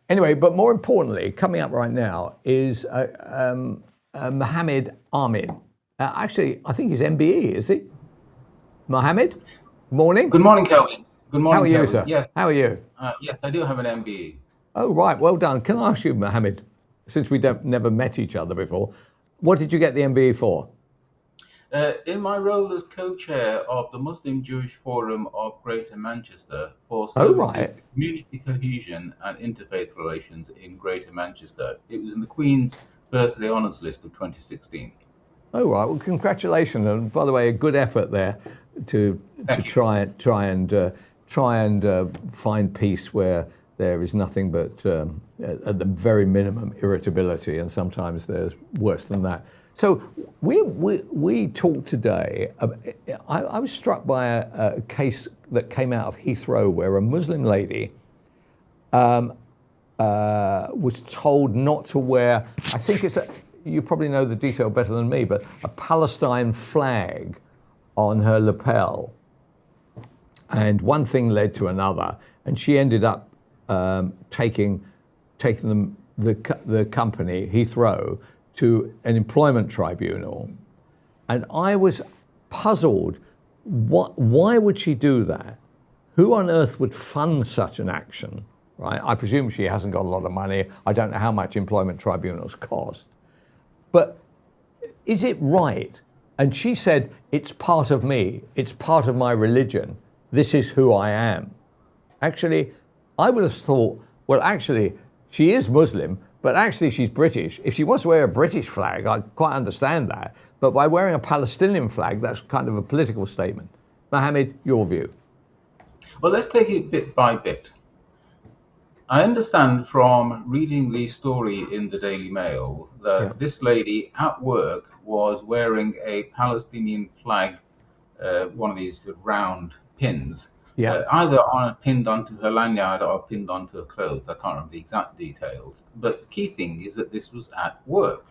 Anyway, but more importantly, coming up right now is Mohammed Ahmed. Actually, I think he's MBE, is he? Mohammed, morning. Good morning, Kelvin. Good How morning, are you, Kelvin. sir? Yes, How are you? yes, I do have an MBA. Oh, right, well done. Can I ask you, Mohammed, since we never met each other before, what did you get the MBE for? In my role as co-chair of the Muslim Jewish Forum of Greater Manchester for Oh, services right. to community cohesion and interfaith relations in Greater Manchester. It was in the Queen's Birthday Honours List of 2016. Oh, right. Well, congratulations. And by the way, a good effort there to Thank you. try and find peace where there is nothing but, at the very minimum, irritability, and sometimes there's worse than that. So we talked today. I was struck by a case that came out of Heathrow where a Muslim lady was told not to wear, I think you probably know the detail better than me, but a Palestine flag on her lapel. And one thing led to another, and she ended up taking the company, Heathrow, to an employment tribunal. And I was puzzled, why would she do that? Who on earth would fund such an action, right? I presume she hasn't got a lot of money. I don't know how much employment tribunals cost. But is it right? And she said, it's part of me. It's part of my religion. This is who I am. Actually, I would have thought, well, actually, she is Muslim, but actually she's British. If she wants to wear a British flag, I quite understand that. But by wearing a Palestinian flag, that's kind of a political statement. Mohammed, your view. Well, let's take it bit by bit. I understand from reading the story in the Daily Mail that this lady at work was wearing a Palestinian flag, one of these round pins, either pinned onto her lanyard or pinned onto her clothes. I can't remember the exact details. But the key thing is that this was at work.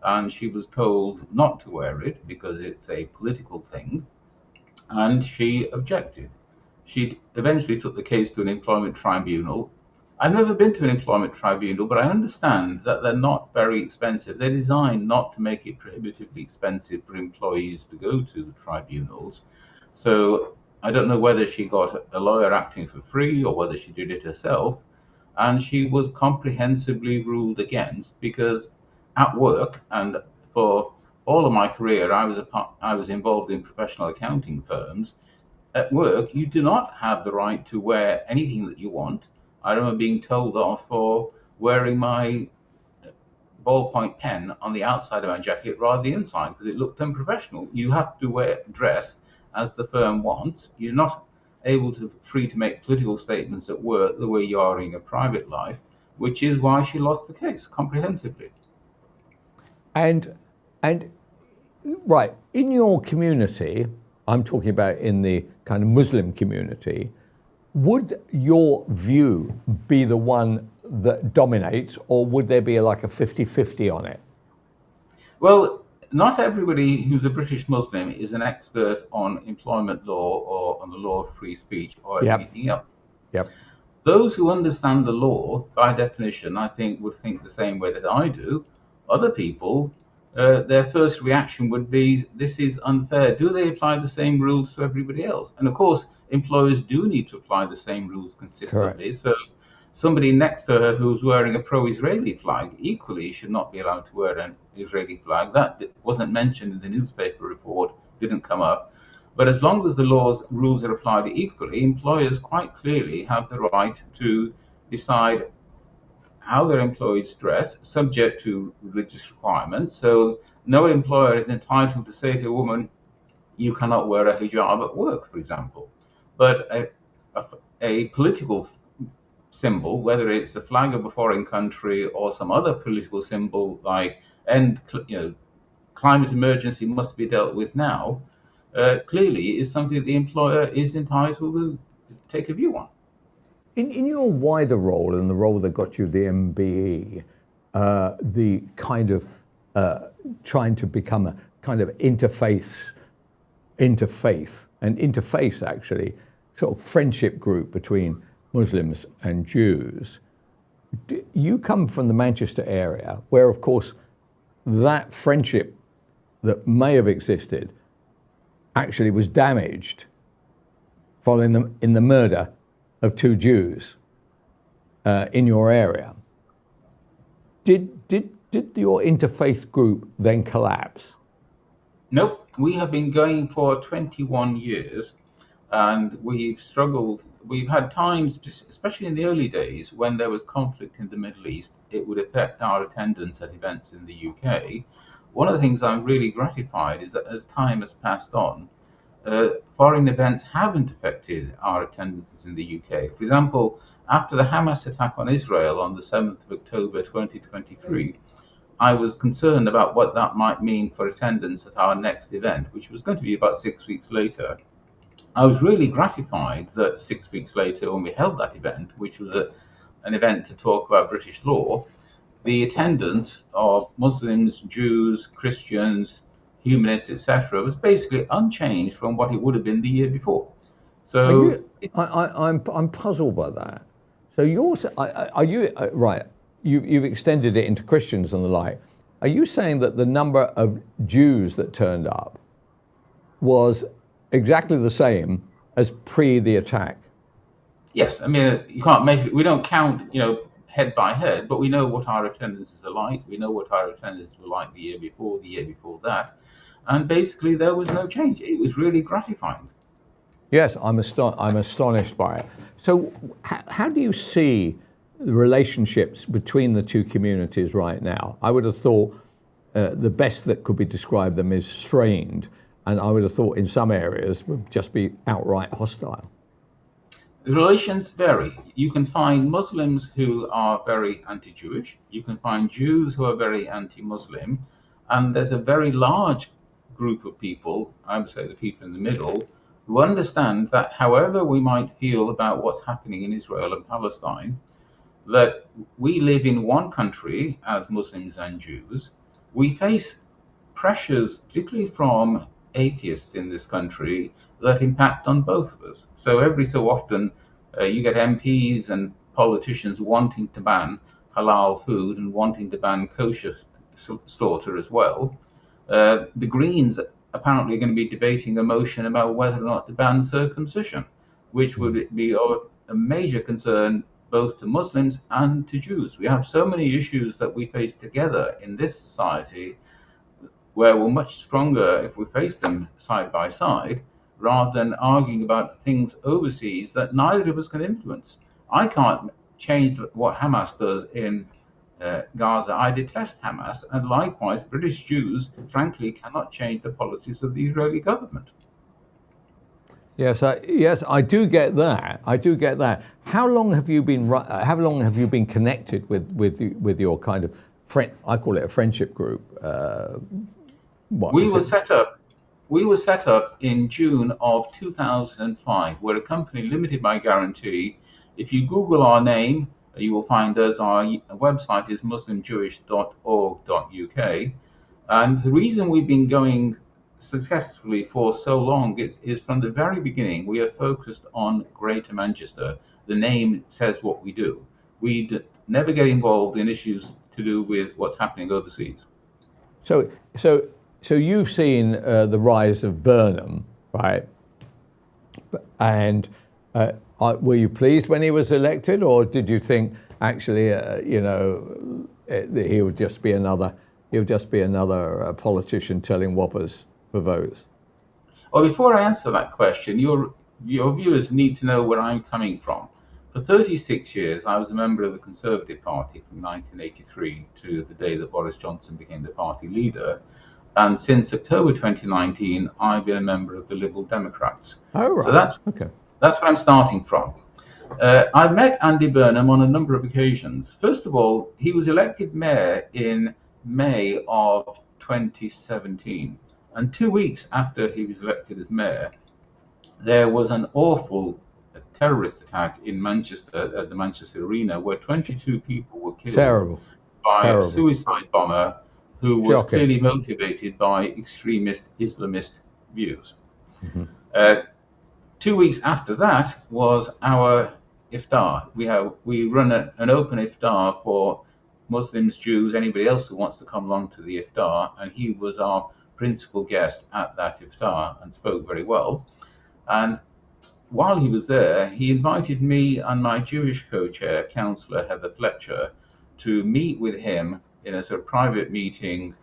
And she was told not to wear it because it's a political thing. And she objected. She eventually took the case to an employment tribunal. I've never been to an employment tribunal, but I understand that they're not very expensive. They're designed not to make it prohibitively expensive for employees to go to the tribunals. So I don't know whether she got a lawyer acting for free or whether she did it herself. And she was comprehensively ruled against because at work, and for all of my career, I was involved in professional accounting firms. At work, you do not have the right to wear anything that you want. I remember being told off for wearing my ballpoint pen on the outside of my jacket rather than the inside because it looked unprofessional. You have to dress as the firm wants. You're not free to make political statements at work the way you are in your private life, which is why she lost the case comprehensively. And right, in your community, I'm talking about in the kind of Muslim community, would your view be the one that dominates, or would there be like a 50-50 on it? Well, not everybody who's a British Muslim is an expert on employment law or on the law of free speech or anything else. Yep. Those who understand the law, by definition, I think would think the same way that I do. Other people, their first reaction would be, this is unfair. Do they apply the same rules to everybody else? And of course, employers do need to apply the same rules consistently. Correct. So somebody next to her who's wearing a pro-Israeli flag equally should not be allowed to wear an Israeli flag. That wasn't mentioned in the newspaper report, didn't come up. But as long as the rules are applied equally, employers quite clearly have the right to decide how their employees dress, subject to religious requirements. So no employer is entitled to say to a woman, you cannot wear a hijab at work, for example. But a political symbol, whether it's the flag of a foreign country or some other political symbol like climate emergency must be dealt with now, clearly is something that the employer is entitled to take a view on. In your wider role and the role that got you the MBE, the kind of trying to become a kind of interfaith actually, sort of friendship group between Muslims and Jews, You come from the Manchester area, where, of course, that friendship that may have existed actually was damaged following the murder of 2 Jews in your area. Did your interfaith group then collapse? Nope, we have been going for 21 years, and we've struggled. We've had times, especially in the early days, when there was conflict in the Middle East, it would affect our attendance at events in the UK. One of the things I'm really gratified is that as time has passed on, foreign events haven't affected our attendances in the UK. For example, after the Hamas attack on Israel on the 7th of October 2023, I was concerned about what that might mean for attendance at our next event, which was going to be about 6 weeks later. I was really gratified that 6 weeks later, when we held that event, which was an event to talk about British law, the attendance of Muslims, Jews, Christians, humanists, etc., was basically unchanged from what it would have been the year before. So I'm puzzled by that. So are you right? You've extended it into Christians and the like. Are you saying that the number of Jews that turned up was exactly the same as pre the attack? Yes, I mean, you can't measure. We don't count, head by head, but we know what our attendances are like. We know what our attendances were like the year before that, and basically there was no change. It was really gratifying. Yes, I'm astonished by it. So, how do you see the relationships between the two communities right now? I would have thought the best that could be described them is strained, and I would have thought in some areas would just be outright hostile. The relations vary. You can find Muslims who are very anti-Jewish. You can find Jews who are very anti-Muslim. And there's a very large group of people, I would say the people in the middle, who understand that however we might feel about what's happening in Israel and Palestine, that we live in one country as Muslims and Jews. We face pressures, particularly from atheists in this country, that impact on both of us. So every so often, you get MPs and politicians wanting to ban halal food and wanting to ban kosher slaughter as well. The Greens apparently are going to be debating a motion about whether or not to ban circumcision, which would be of a major concern both to Muslims and to Jews. We have so many issues that we face together in this society where we're much stronger if we face them side by side, rather than arguing about things overseas that neither of us can influence. I can't change what Hamas does in Gaza. I detest Hamas, and likewise, British Jews, frankly, cannot change the policies of the Israeli government. Yes, I do get that. I do get that. How long have you been? How long have you been connected with your kind of friend? I call it a friendship group. We were set up in June of 2005. We're a company limited by guarantee. If you Google our name, you will find us. Our website is muslimjewish.org.uk. And the reason we've been going successfully for so long is from the very beginning, we are focused on Greater Manchester. The name says what we do. We never get involved in issues to do with what's happening overseas. So you've seen the rise of Burnham, right? And were you pleased when he was elected, or did you think actually, he would just be another politician telling whoppers for votes? Well, before I answer that question, your viewers need to know where I'm coming from. For 36 years, I was a member of the Conservative Party from 1983 to the day that Boris Johnson became the party leader. And since October 2019, I've been a member of the Liberal Democrats. Oh, right. So that's where I'm starting from. I've met Andy Burnham on a number of occasions. First of all, he was elected mayor in May of 2017. And 2 weeks after he was elected as mayor, there was an awful terrorist attack in Manchester, at the Manchester Arena, where 22 people were killed by a suicide bomber who was clearly motivated by extremist Islamist views. 2 weeks after that was our iftar. We run an open iftar for Muslims, Jews, anybody else who wants to come along to the iftar, and he was our principal guest at that iftar and spoke very well. And while he was there, he invited me and my Jewish co-chair, Councillor Heather Fletcher, to meet with him in a sort of private meeting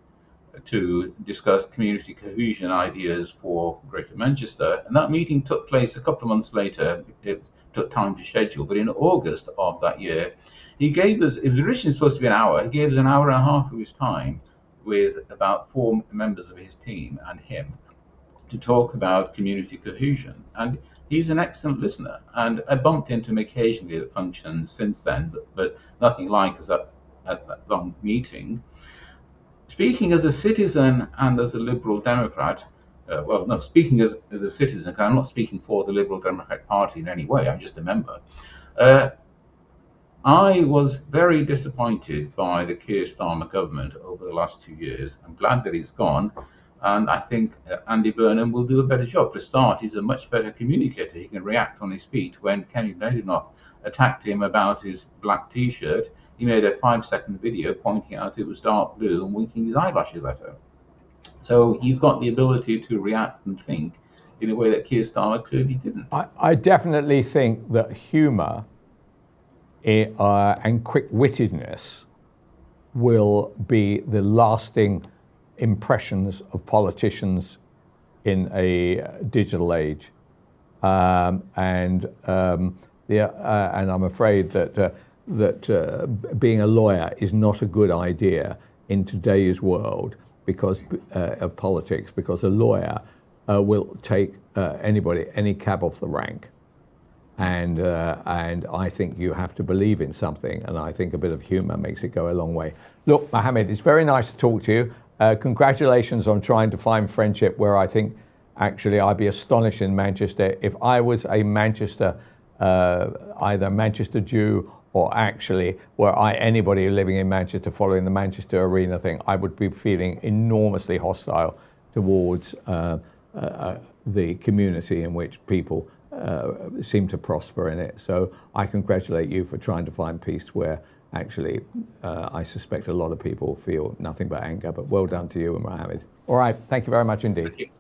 to discuss community cohesion ideas for Greater Manchester. And that meeting took place a couple of months later. It took time to schedule, but in August of that year, he gave us, it was originally supposed to be an hour, he gave us an hour and a half of his time with about 4 members of his team and him to talk about community cohesion. And he's an excellent listener. And I bumped into him occasionally at functions since then, but nothing like us at that long meeting. Speaking as a citizen and as a Liberal Democrat, speaking as a citizen, because I'm not speaking for the Liberal Democratic Party in any way, I'm just a member. I was very disappointed by the Keir Starmer government over the last 2 years. I'm glad that he's gone. And I think Andy Burnham will do a better job. For a start, he's a much better communicator. He can react on his feet. When Kenny Badenoch attacked him about his black T-shirt, he made a 5-second video pointing out it was dark blue and winking his eyelashes at her. So he's got the ability to react and think in a way that Keir Starmer clearly didn't. I definitely think that humour and quick-wittedness will be the lasting impressions of politicians in a digital age, and I'm afraid that being a lawyer is not a good idea in today's world because of politics. Because a lawyer will take any cab off the rank, and I think you have to believe in something, and I think a bit of humour makes it go a long way. Look, Mohammed, it's very nice to talk to you. Congratulations on trying to find friendship where I think actually I'd be astonished in Manchester. If I was a Manchester, either Manchester Jew or actually anybody living in Manchester following the Manchester Arena thing, I would be feeling enormously hostile towards the community in which people seem to prosper in it. So I congratulate you for trying to find peace where actually, I suspect a lot of people feel nothing but anger, but well done to you and Mohammed. All right, thank you very much indeed.